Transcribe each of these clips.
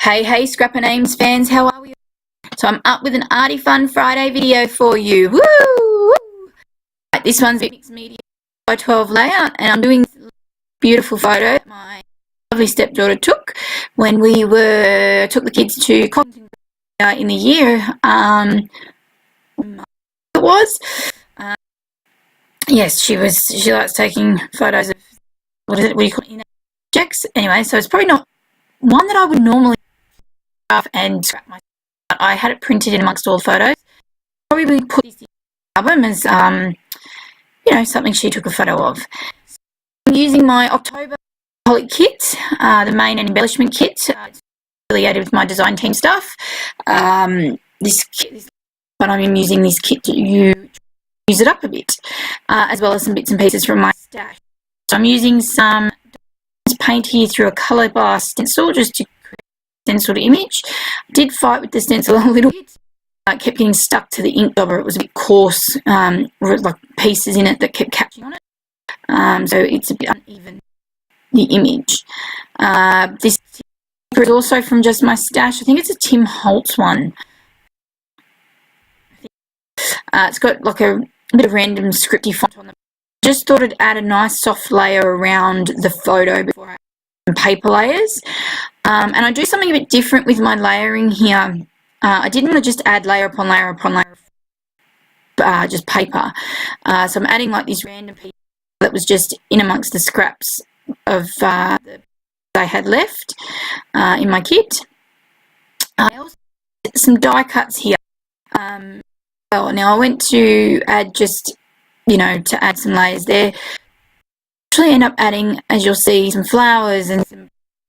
Hey Scrapper Names fans, how are we? So I'm up with an Arty Fun Friday video for you. Woo! Right, this one's a mixed media by 12 layout, and I'm doing this beautiful photo that my lovely stepdaughter took when we took the kids to Cognitive in the year. It was. Yes, she likes taking photos of, what do you call it, objects. Anyway, so it's probably not one that I would normally and scrap myself. I had it printed in amongst all the photos. Probably put this in the album as something she took a photo of. So I'm using my October Kitaholic Kit, the main and embellishment kit. It's affiliated with my design team stuff. But I'm using this kit to use it up a bit, as well as some bits and pieces from my stash. So I'm using some paint here through a colour bar stencil just to stenciled image. I did fight with the stencil a little bit. I kept getting stuck to the ink dauber. It was a bit coarse, like pieces in it that kept catching on it. So it's a bit uneven, the image. This is also from just my stash. I think it's a Tim Holtz one. It's got like a bit of random scripty font on the. Just thought I'd add a nice soft layer around the photo before I add paper layers. And I do something a bit different with my layering here. I didn't want to just add layer upon layer upon layer of just paper. So I'm adding like this random piece that was just in amongst the scraps of that I had left in my kit. I also did some die cuts here. Now I went to add to add some layers there. Actually end up adding, as you'll see, some flowers and some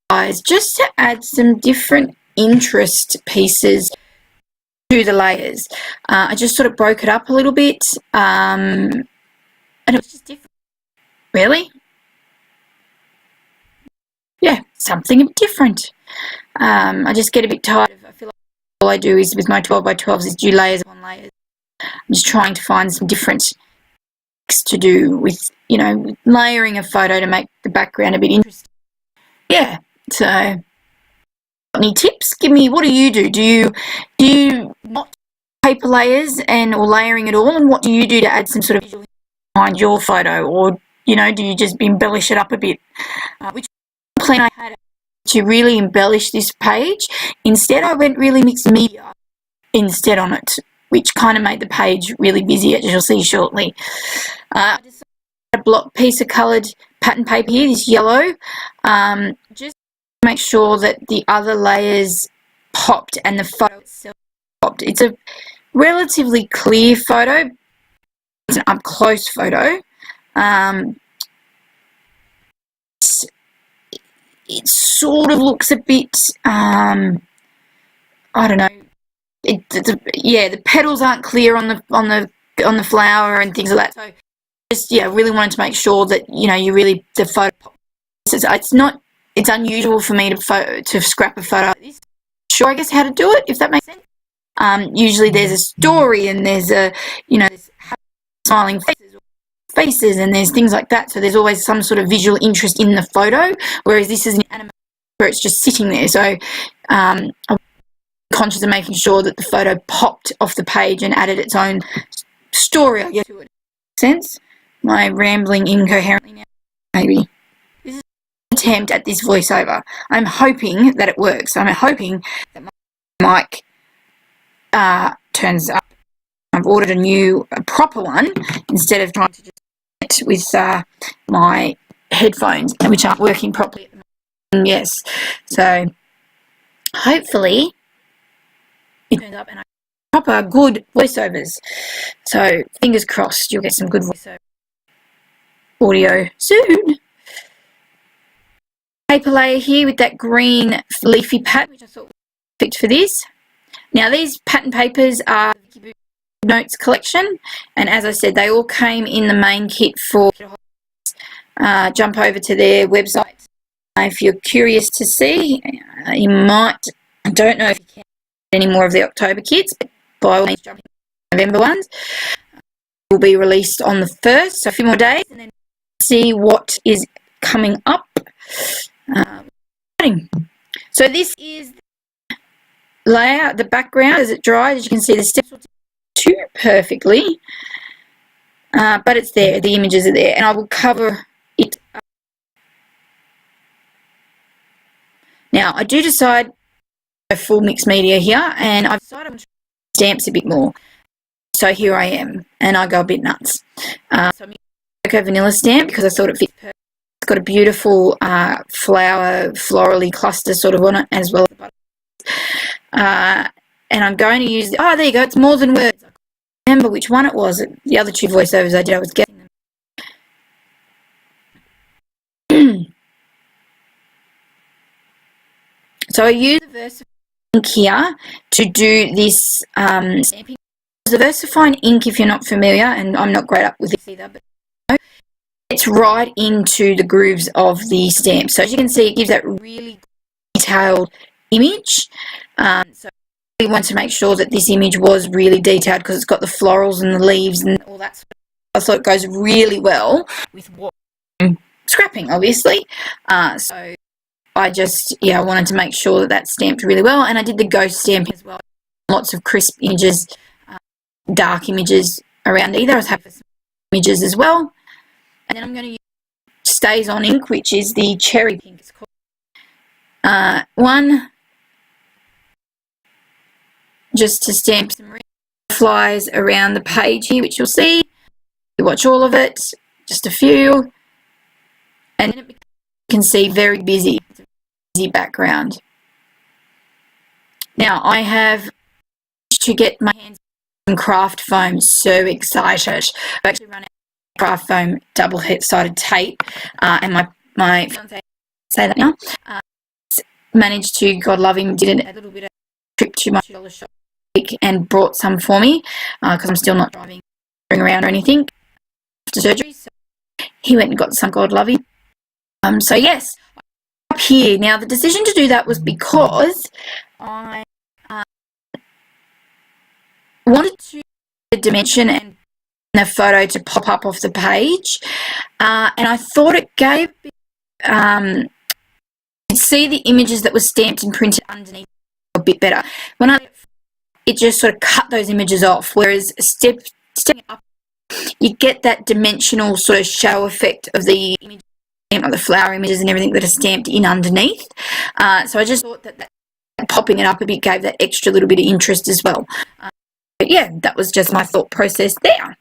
eyes, just to add some different interest pieces to the layers. I just sort of broke it up a little bit, and it was just different. Really? Yeah, something a bit different. I just get a bit tired of, I feel like all I do is with my 12 by 12s is do layers on layers. I'm just trying to find some different to do with, layering a photo to make the background a bit interesting. Yeah, so any tips? Give me, what do you do? Do you not paper layers or layering at all? And what do you do to add some sort of visual behind your photo? Or, do you just embellish it up a bit? Which plan I had to really embellish this page. Instead, I went really mixed media instead on it, which kind of made the page really busy, as you'll see shortly. I just a block piece of coloured pattern paper here, this yellow, just to make sure that the other layers popped and the photo itself popped. It's a relatively clear photo. It's an up-close photo. It sort of looks a bit, I don't know. The petals aren't clear on the flower and things like that. So just really wanted to make sure that the photo. It's unusual for me to scrap a photo like this. Sure, I guess how to do it, if that makes sense. Usually there's a story and there's there's smiling faces and there's things like that. So there's always some sort of visual interest in the photo, whereas this is an animation where it's just sitting there. So I'm conscious of making sure that the photo popped off the page and added its own story, I guess, to it. Sense? My rambling incoherently now, maybe. This is an attempt at this voiceover. I'm hoping that it works. I'm hoping that my mic turns up. I've ordered a proper one instead of trying to just connect with my headphones, which aren't working properly at the moment. Yes. So hopefully it turns up and I proper good voiceovers. So fingers crossed you'll get some good voiceover audio soon. Paper layer here with that green leafy pattern, which I thought was perfect for this. Now these pattern papers are the Notes collection, and as I said, they all came in the main kit for jump over to their website if you're curious to see. You might, I don't know if you can get any more of the October kits, but by all means jump in the November ones. Will be released on the 1st, so a few more days, and then see what is coming up. So this is the layout, the background as it dries. As you can see, the steps will do perfectly, but it's there. The images are there, and I will cover it up. Now, I do decide a full mixed media here, and I've decided I'm going to stamps a bit more. So here I am, and I go a bit nuts. So I'm using a vanilla stamp because I thought it fits perfect. It's got a beautiful flower, florally cluster sort of on it, as well as the butterflies. And I'm going to use, oh, there you go, it's more than words. I can't remember which one it was. The other two voiceovers I did, I was getting them. So I use the VersaFine ink here to do this stamping. The VersaFine ink, if you're not familiar, and I'm not great up with this either, but it's right into the grooves of the stamp. So as you can see, it gives that really detailed image. So I really want to make sure that this image was really detailed because it's got the florals and the leaves and all that sort of stuff. I thought it goes really well with what I'm scrapping, obviously. So I just, I wanted to make sure that that's stamped really well. And I did the ghost stamping as well. Lots of crisp images, dark images around either. I was happy for some images as well. And then I'm going to use Stays On ink, which is the cherry pink. It's called. One, just to stamp some flies around the page here, which you'll see. You watch all of it, just a few. And then you can see very busy. It's a busy background. Now, I have to get my hands on craft foam. So excited. I've actually run out of craft foam double-sided tape, and my fiance, say that now, managed to, God love him, did a little bit of trip to my $2 shop and brought some for me because I'm still not driving around or anything after surgery. So he went and got some, God love him. So yes, up here. Now the decision to do that was because I wanted to the dimension and the photo to pop up off the page, and I thought it gave you'd see the images that were stamped and printed underneath a bit better. When it just sort of cut those images off, whereas stepping up, you get that dimensional sort of show effect of the image, like the flower images and everything that are stamped in underneath. So I just thought that popping it up a bit gave that extra little bit of interest as well. But yeah, that was just my thought process there.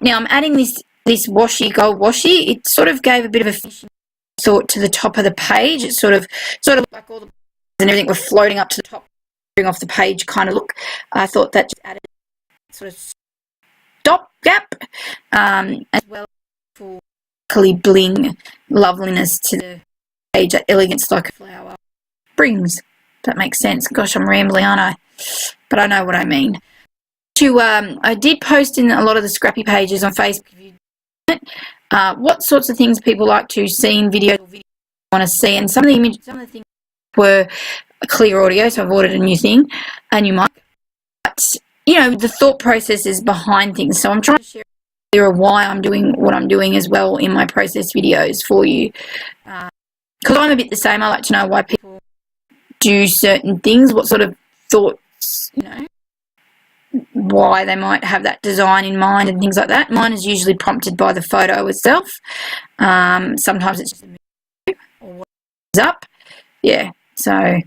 Now I'm adding this washi, gold washi. It sort of gave a bit of a finishing thought to the top of the page. It sort of like all the and everything were floating up to the top, off the page kind of look. I thought that just added sort of stop gap, as well as for bling loveliness to the page, that elegance like a flower brings. That makes sense. Gosh, I'm rambling, aren't I? But I know what I mean. I did post in a lot of the scrappy pages on Facebook. If you what sorts of things people like to see in videos or videos want to see, and some of the things were clear audio, so I've ordered a new mic. But the thought processes behind things. So I'm trying to share why I'm doing what I'm doing as well in my process videos for you, because I'm a bit the same. I like to know why people do certain things, what sort of thoughts, why they might have that design in mind and things like that. Mine is usually prompted by the photo itself. Sometimes it's just a mood or what's up. Yeah, so I'm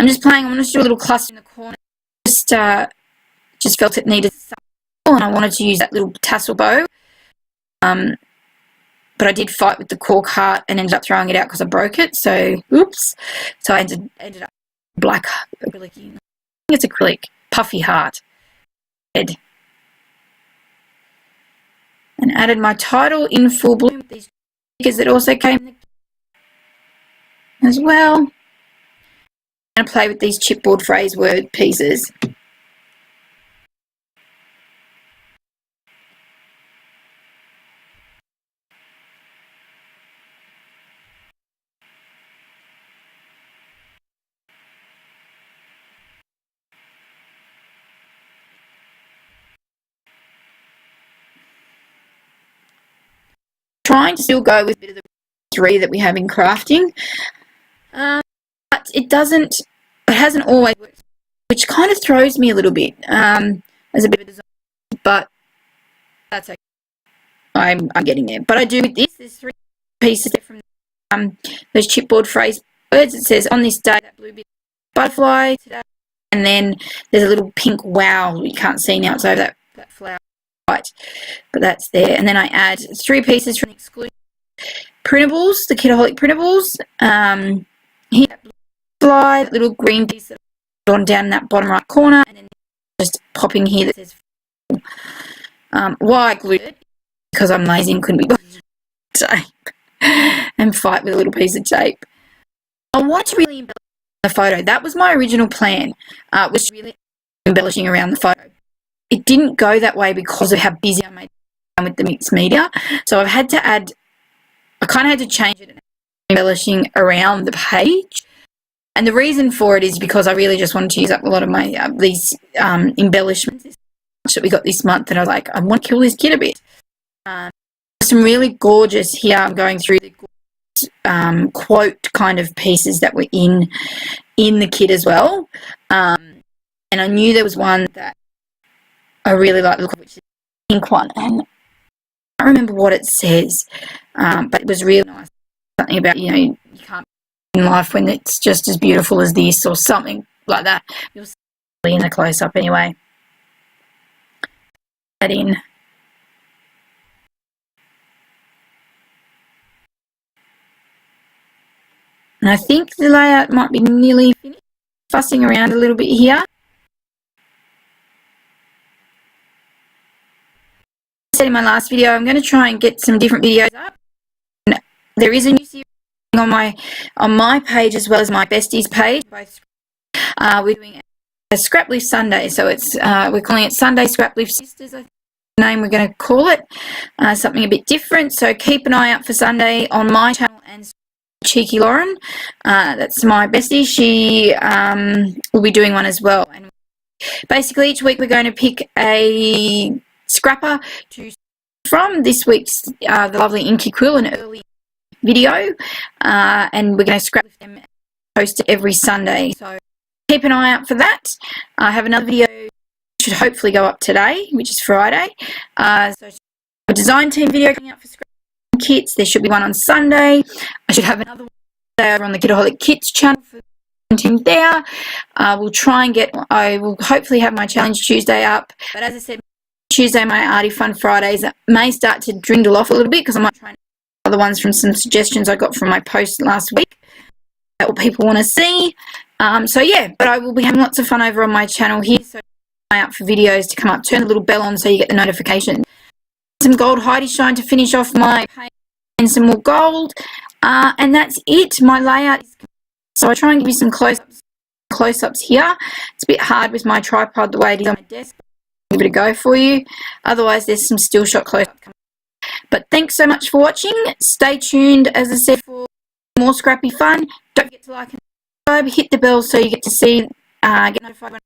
just playing. I'm going to do a little cluster in the corner. Just felt it needed something, and I wanted to use that little tassel bow. But I did fight with the cork heart and ended up throwing it out because I broke it. So, oops. So I ended up black acrylic. I think it's acrylic puffy heart. And added my title in full bloom with these stickers that also came as well. I'm going to play with these chipboard phrase word pieces. trying to still go with a bit of the 3 that we have in crafting, but it hasn't always worked, which kind of throws me a little bit as a bit of a design, but that's okay. I'm getting there. But I do with this. There's 3 pieces from those chipboard phrase words. It says, on this day, that blue bit butterfly today, and then there's a little pink wow you can't see now, it's over that flower, right? But that's there. And then I add 3 pieces from the exclusive printables, the Kitaholic printables. Here, that blue butterfly, that little green piece that I've drawn down in that bottom right corner, and then just popping here that says why I glued it, because I'm lazy and couldn't be bothered to tape and fight with a little piece of tape. I want to really embellish the photo. That was my original plan, was really embellishing around the photo. It didn't go that way because of how busy I made with the mixed media. So I kind of had to change it and embellishing around the page. And the reason for it is because I really just wanted to use up a lot of my these embellishments that we got this month, and I was like, I want to kill this kit a bit. Some really gorgeous, here I'm going through the quote kind of pieces that were in the kit as well, and I knew there was one that I really like the look of, which is the pink one, and I can't remember what it says, but it was really nice. Something about, you can't be in life when it's just as beautiful as this, or something like that. You'll see it in the close-up anyway. That in. And I think the layout might be nearly finished. Fussing around a little bit here. As I said in my last video, I'm going to try and get some different videos up. And there is a new series on my page as well as my besties page. Both we're doing a scrap lift Sunday, so it's we're calling it Sunday Scrap Lift Sisters. I think the name we're going to call it, something a bit different. So keep an eye out for Sunday on my channel and Cheeky Lauren, that's my bestie. She will be doing one as well, and basically each week we're going to pick a scrapper to from. This week's the lovely Inky Quill, an early video, and we're going to scrap with them and post it every Sunday, so keep an eye out for that. I have another video should hopefully go up today, which is Friday, so a design team video coming up for scrap kits. There should be one on Sunday. I should have another one over on the Kitaholic Kits channel for content there. We'll try and I will hopefully have my challenge Tuesday up, but as I said, Tuesday my Arty Fun Fridays may start to dwindle off a little bit, because I might try and other ones from some suggestions I got from my post last week that what people want to see. So yeah, but I will be having lots of fun over on my channel here, so keep an eye out for videos to come up. Turn the little bell on so you get the notification. Some gold Heidi shine to finish off my paint, and some more gold, and that's it. My layout is, so I try and give you some close-ups here. It's a bit hard with my tripod the way it is on my desk, but I'll give it a go for you. Otherwise there's some still shot close-ups coming. But thanks so much for watching. Stay tuned, as I said, for more scrappy fun. Don't forget to like and subscribe, hit the bell so you get to see, get notified when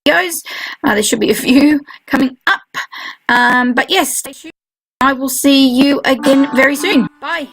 videos. There should be a few coming up, but yes, stay tuned. I will see you again very soon. Bye.